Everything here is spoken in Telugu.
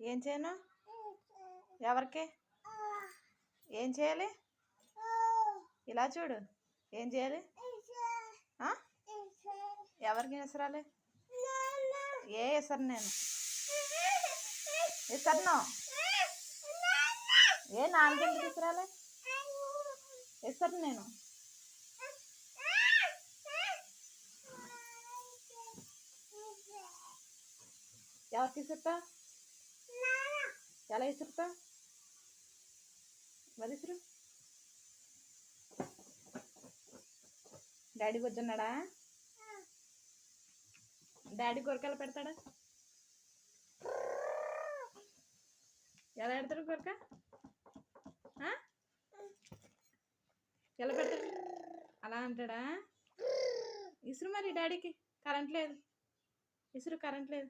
ఏం చేయను? ఎవరికి? ఏం చేయాలి? ఇలా చూడు. ఏం చేయాలి? ఎవరికి విసరాలి? విసరు నేను. విసరను. నాన్నకి విసరాలి? విసరు నేను. ఎవరికి విసురుతా? ఎలా విసురుతా? మరి విసురు. డాడీ కూర్చున్నాడా? డాడీ కొరకలు పెడతాడా? ఎలా పెడతాడు కొరక? ఎలా పెడతాడు? అలా అంటాడా? ఇసురు మరి డాడీకి. కరెంట్ లేదు. ఇసురు, కరెంట్ లేదు.